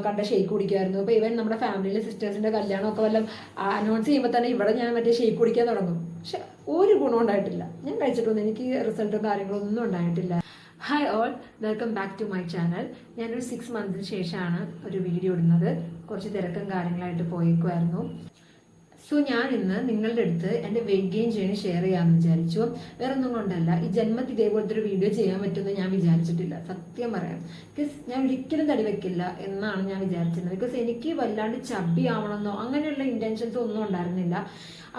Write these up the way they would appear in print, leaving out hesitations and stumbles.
കണ്ട ഷെയ്ക്ക് കുടിക്കുമായിരുന്നു. അപ്പോൾ ഇവൻ നമ്മുടെ ഫാമിലിയിലെ സിസ്റ്റേഴ്സിൻ്റെ കല്യാണമൊക്കെ വല്ലതും അനൗൺസ് ചെയ്യുമ്പോൾ തന്നെ ഇവിടെ ഞാൻ മറ്റേ ഷെയ്ക്ക് കുടിക്കാൻ തുടങ്ങും. പക്ഷെ ഒരു ഗുണം ഉണ്ടായിട്ടില്ല. ഞാൻ കഴിച്ചിട്ടൊന്നും എനിക്ക് റിസൾട്ടും കാര്യങ്ങളൊന്നും ഉണ്ടായിട്ടില്ല. Hi all, welcome back to my channel. ഞാനൊരു 6 മന്ത്സിന് ശേഷമാണ് ഒരു വീഡിയോ ഇടുന്നത്. കുറച്ച് തിരക്കും കാര്യങ്ങളായിട്ട് പോയേക്കുമായിരുന്നു. സോ ഞാൻ ഇന്ന് നിങ്ങളുടെ അടുത്ത് എൻ്റെ വെയിറ്റ് ഗെയിൻ ജേണി ഷെയർ ചെയ്യാമെന്ന് വിചാരിച്ചു. വേറെ ഒന്നും കൊണ്ടല്ല, ഈ ജന്മത്തിൽ ഇതേപോലത്തെ ഒരു വീഡിയോ ചെയ്യാൻ പറ്റുമെന്ന് ഞാൻ വിചാരിച്ചിട്ടില്ല, സത്യം പറയാം. ബിക്കോസ് ഞാൻ ഒരിക്കലും തടി വെക്കില്ല എന്നാണ് ഞാൻ വിചാരിച്ചിരുന്നത്. ബിക്കോസ് എനിക്ക് വല്ലാണ്ട് ചബ്ബി ആവണമെന്നോ അങ്ങനെയുള്ള ഇൻറ്റൻഷൻസോ ഒന്നും ഉണ്ടായിരുന്നില്ല.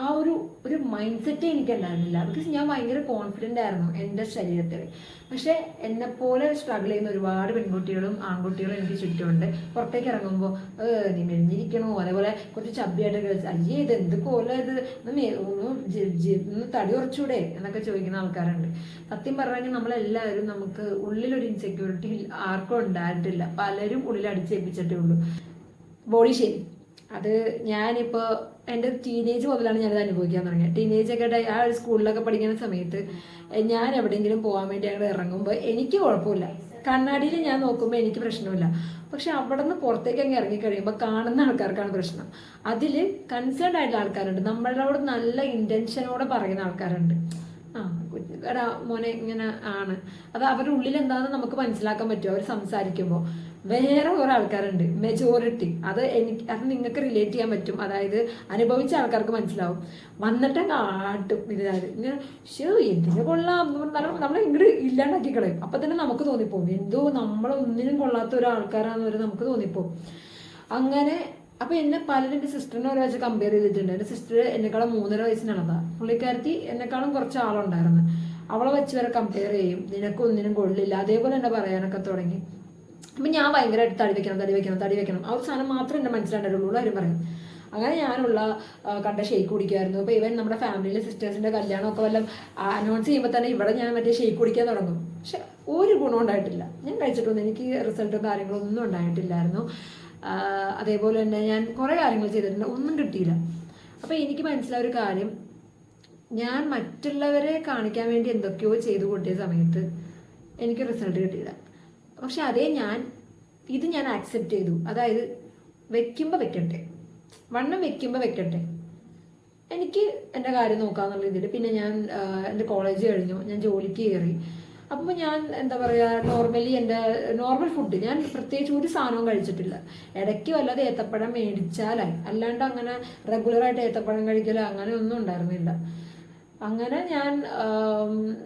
ആ ഒരു മൈൻഡ് സെറ്റേ എനിക്കുണ്ടായിരുന്നില്ല. ബിക്കോസ് ഞാൻ ഭയങ്കര കോൺഫിഡൻ്റ് ആയിരുന്നു എൻ്റെ ശരീരത്തിൽ. പക്ഷേ എന്നെപ്പോലെ സ്ട്രഗിൾ ചെയ്യുന്ന ഒരുപാട് പെൺകുട്ടികളും ആൺകുട്ടികളും എനിക്ക് ചുറ്റുമുണ്ട്. പുറത്തേക്ക് ഇറങ്ങുമ്പോൾ നീ മെലിഞ്ഞിരിക്കണോ, അതേപോലെ കുറച്ച് ചബ്ബിയായിട്ട് ഗേൾസ്, അയ്യേ ഇത് എന്ത് പോലെ ഇത് ഒന്ന് തടി കുറച്ചൂടെ എന്നൊക്കെ ചോദിക്കുന്ന ആൾക്കാരുണ്ട്. സത്യം പറഞ്ഞാൽ നമ്മളെല്ലാവരും നമുക്ക് ഉള്ളിലൊരു ഇൻസെക്യൂരിറ്റി ആർക്കും ഉണ്ടായിട്ടില്ല. പലരും ഉള്ളിൽ അടിച്ചേൽപ്പിച്ചിട്ടേ ഉള്ളൂ. ബോഡി ഷേപ്പ് അത് ഞാനിപ്പോൾ എൻ്റെ ടീനേജ് മുതലാണ് ഞാനത് അനുഭവിക്കാൻ തുടങ്ങിയത്. ടീനേജൊക്കെ ആ ഒരു സ്കൂളിലൊക്കെ പഠിക്കുന്ന സമയത്ത് ഞാൻ എവിടെയെങ്കിലും പോകാൻ വേണ്ടി അങ്ങോട്ട് ഇറങ്ങുമ്പോൾ എനിക്ക് കുഴപ്പമില്ല, കണ്ണാടിയിൽ ഞാൻ നോക്കുമ്പോൾ എനിക്ക് പ്രശ്നമില്ല. പക്ഷെ അവിടെ നിന്ന് പുറത്തേക്ക് അങ്ങ് ഇറങ്ങിക്കഴിയുമ്പോൾ കാണുന്ന ആൾക്കാർക്കാണ് പ്രശ്നം. അതിൽ കൺസേൺഡ് ആയിട്ടുള്ള ആൾക്കാരുണ്ട്, നമ്മളോട് നല്ല ഇൻറ്റൻഷനോടെ പറയുന്ന ആൾക്കാരുണ്ട്. എടാ മോനെ ഇങ്ങനെ ആണ്, അത് അവരുടെ ഉള്ളിൽ എന്താണെന്ന് നമുക്ക് മനസ്സിലാക്കാൻ പറ്റും അവർ സംസാരിക്കുമ്പോൾ. വേറെ കുറെ ആൾക്കാരുണ്ട്, മെജോറിറ്റി, അത് നിങ്ങൾക്ക് റിലേറ്റ് ചെയ്യാൻ പറ്റും. അതായത് അനുഭവിച്ച ആൾക്കാർക്ക് മനസ്സിലാവും. വന്നിട്ട് കാട്ടും ഇതായത് ഇങ്ങനെ എന്തിനു കൊള്ളാം എന്ന് പറഞ്ഞാലും നമ്മളെ ഇങ്ങോട്ട് ഇല്ലാണ്ടാക്കി കളയും. അപ്പം തന്നെ നമുക്ക് തോന്നിപ്പോവും എന്തോ നമ്മളൊന്നിനും കൊള്ളാത്ത ഒരാൾക്കാരാന്ന് വരെ നമുക്ക് തോന്നിപ്പോവും. അങ്ങനെ അപ്പം എന്നെ പലരും എൻ്റെ സിസ്റ്ററിനെ ഒരു വെച്ച് കമ്പയർ ചെയ്തിട്ടുണ്ട്. എൻ്റെ സിസ്റ്റർ എന്നെക്കാളും 3.5 വയസ്സിനുള്ളതാ. പുള്ളിക്കാരത്തി എന്നെക്കാളും കുറച്ച് ആളുണ്ടായിരുന്നു. അവളെ വെച്ച് വരെ കമ്പയർ ചെയ്യും, നിനക്കൊന്നിനും കൊള്ളില്ല, അതേപോലെ എന്നെ പറയാനൊക്കെ തുടങ്ങി. അപ്പം ഞാൻ ഭയങ്കരമായിട്ട് തടി വെക്കണം ആ ഒരു സാധനം മാത്രമേ എൻ്റെ മനസ്സിലുണ്ടായിട്ടുള്ളൂ, ആരും പറയും. അങ്ങനെ ഞാനുള്ള കണ്ട ഷെയ്ക്ക് കുടിക്കുമായിരുന്നു. അപ്പോൾ ഇവൻ നമ്മുടെ ഫാമിലിയിലെ സിസ്റ്റേഴ്സിൻ്റെ കല്യാണമൊക്കെ വല്ലതും അനൗൺസ് ചെയ്യുമ്പോൾ തന്നെ ഇവിടെ ഞാൻ മറ്റേ ഷെയ്ക്ക് കുടിക്കാൻ തുടങ്ങും. പക്ഷെ ഒരു ഗുണം ഉണ്ടായിട്ടില്ല. ഞാൻ കഴിച്ചിട്ടൊന്നും എനിക്ക് റിസൾട്ടും കാര്യങ്ങളൊന്നും ഉണ്ടായിട്ടില്ലായിരുന്നു. അതേപോലെ തന്നെ ഞാൻ കുറേ കാര്യങ്ങൾ ചെയ്തിട്ടുണ്ട്, ഒന്നും കിട്ടിയില്ല. അപ്പോൾ എനിക്ക് മനസ്സിലായ ഒരു കാര്യം, ഞാൻ മറ്റുള്ളവരെ കാണിക്കാൻ വേണ്ടി എന്തൊക്കെയോ ചെയ്തു കൂട്ടിയ സമയത്ത് എനിക്ക് റിസൾട്ട് കിട്ടിയില്ല. പക്ഷെ അതേ ഇത് ഞാൻ ആക്സെപ്റ്റ് ചെയ്തു. അതായത് വെക്കുമ്പോൾ വെക്കട്ടെ, വണ്ണം വെക്കുമ്പോൾ വെക്കട്ടെ, എനിക്ക് എൻ്റെ കാര്യം നോക്കാമെന്നുള്ള രീതിയിൽ. പിന്നെ ഞാൻ എൻ്റെ കോളേജ് കഴിഞ്ഞു, ഞാൻ ജോലിക്ക് കയറി. അപ്പോൾ ഞാൻ എന്താ പറയുക, നോർമലി എൻ്റെ നോർമൽ ഫുഡ്, ഞാൻ പ്രത്യേകിച്ച് ഒരു സാധനവും കഴിച്ചിട്ടില്ല. ഇടയ്ക്ക് വല്ലാതെ ഏത്തപ്പഴം മേടിച്ചാലായി, അല്ലാണ്ട് അങ്ങനെ റെഗുലറായിട്ട് ഏത്തപ്പഴം കഴിക്കലോ അങ്ങനെ ഒന്നും ഉണ്ടായിരുന്നില്ല. അങ്ങനെ ഞാൻ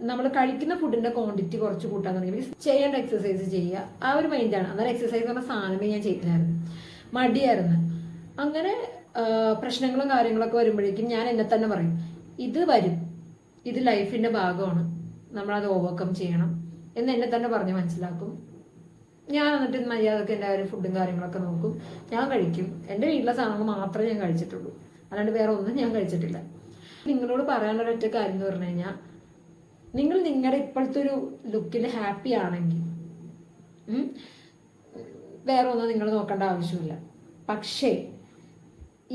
നമ്മൾ കഴിക്കുന്ന ഫുഡിൻ്റെ ക്വാണ്ടിറ്റി കുറച്ച് കൂട്ടാൻ തുടങ്ങി. ചെയ്യേണ്ട എക്സസൈസ് ചെയ്യുക, ആ ഒരു മൈൻഡാണ്. അന്നേരം എക്സസൈസ് പറഞ്ഞ സാധനമേ ഞാൻ ചെയ്തില്ലായിരുന്നു, മടിയായിരുന്നു. അങ്ങനെ പ്രശ്നങ്ങളും കാര്യങ്ങളൊക്കെ വരുമ്പോഴേക്കും ഞാൻ എന്നെ തന്നെ പറയും, ഇത് വരും, ഇത് ലൈഫിൻ്റെ ഭാഗമാണ്, നമ്മളത് ഓവർകം ചെയ്യണം എന്ന് എന്നെ തന്നെ പറഞ്ഞ് മനസ്സിലാക്കും. ഞാൻ എന്നിട്ട് മര്യാദക്ക് എൻ്റെ ഒരു ഫുഡും കാര്യങ്ങളൊക്കെ നോക്കും, ഞാൻ കഴിക്കും. എൻ്റെ വീട്ടിലെ സാധനങ്ങൾ മാത്രമേ ഞാൻ കഴിച്ചിട്ടുള്ളൂ, അല്ലാണ്ട് വേറെ ഒന്നും ഞാൻ കഴിച്ചിട്ടില്ല. നിങ്ങളോട് പറയാനുള്ള ഒറ്റ കാര്യം എന്ന് പറഞ്ഞു കഴിഞ്ഞാൽ, നിങ്ങൾ നിങ്ങളുടെ ഇപ്പോഴത്തെ ഒരു ലുക്കിൽ ഹാപ്പി ആണെങ്കിൽ വേറെ ഒന്നും നിങ്ങൾ നോക്കേണ്ട ആവശ്യമില്ല. പക്ഷേ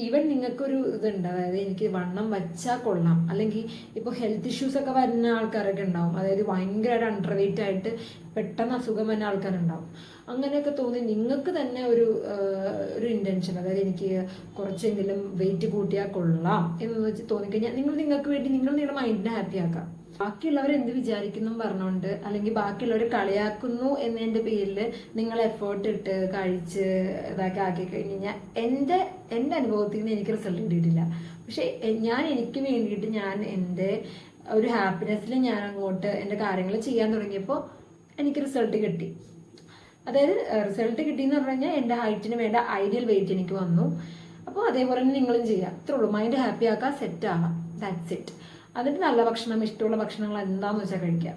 ഈവൻ നിങ്ങൾക്കൊരു ഇതുണ്ട്, അതായത് എനിക്ക് വണ്ണം വച്ചാൽ കൊള്ളാം, അല്ലെങ്കിൽ ഇപ്പോൾ ഹെൽത്ത് ഇഷ്യൂസ് ഒക്കെ വരുന്ന ആൾക്കാരൊക്കെ ഉണ്ടാവും. അതായത് ഭയങ്കരമായിട്ട് അണ്ടർ വെയിറ്റ് ആയിട്ട് പെട്ടെന്ന് അസുഖം വരുന്ന ആൾക്കാരുണ്ടാവും. അങ്ങനെയൊക്കെ തോന്നി നിങ്ങൾക്ക് തന്നെ ഒരു ഇൻറ്റൻഷൻ, അതായത് എനിക്ക് കുറച്ചെങ്കിലും വെയിറ്റ് കൂട്ടിയാൽ കൊള്ളാം എന്ന് വെച്ച് തോന്നിക്കഴിഞ്ഞാൽ നിങ്ങൾക്ക് വേണ്ടി നിങ്ങളുടെ മൈൻഡിനെ ഹാപ്പി ആക്കാം. ബാക്കിയുള്ളവർ എന്ത് വിചാരിക്കുന്നു പറഞ്ഞുകൊണ്ട്, അല്ലെങ്കിൽ ബാക്കിയുള്ളവർ കളിയാക്കുന്നു എന്നതിൻ്റെ പേരിൽ നിങ്ങൾ എഫേർട്ട് ഇട്ട് കഴിച്ച് ഇതാക്കി ആക്കി കഴിഞ്ഞ് കഴിഞ്ഞാൽ എൻ്റെ അനുഭവത്തിൽ നിന്ന് എനിക്ക് റിസൾട്ട് കിട്ടിയിട്ടില്ല. പക്ഷെ എനിക്ക് വേണ്ടിയിട്ട് ഞാൻ എൻ്റെ ഒരു ഹാപ്പിനെസ്സിൽ ഞാൻ അങ്ങോട്ട് എൻ്റെ കാര്യങ്ങൾ ചെയ്യാൻ തുടങ്ങിയപ്പോൾ എനിക്ക് റിസൾട്ട് കിട്ടി. അതായത് റിസൾട്ട് കിട്ടിയെന്ന് പറഞ്ഞു കഴിഞ്ഞാൽ എൻ്റെ ഹൈറ്റിന് വേണ്ട ഐഡിയൽ വെയിറ്റ് എനിക്ക് വന്നു. അപ്പോൾ അതേപോലെ തന്നെ നിങ്ങളും ചെയ്യുക, ഇത്രേ ഉള്ളൂ. മൈൻഡ് ഹാപ്പി ആക്കുക, സെറ്റ് ആകാം, ദാറ്റ്സ് ഇറ്റ്. അതിന് നല്ല ഭക്ഷണം, ഇഷ്ടമുള്ള ഭക്ഷണങ്ങൾ എന്താണെന്ന് വെച്ചാൽ കഴിക്കുക,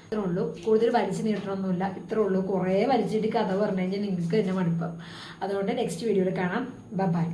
ഇത്രേ ഉള്ളൂ. കൂടുതൽ വലിച്ചു നീട്ടണമൊന്നുമില്ല, ഇത്രേ ഉള്ളൂ. കുറേ വലിച്ചിട്ട് കഥ പറഞ്ഞു കഴിഞ്ഞാൽ നിങ്ങൾക്ക് തന്നെ മടുപ്പം. അതുകൊണ്ട് നെക്സ്റ്റ് വീഡിയോയിൽ കാണാം. ബൈ.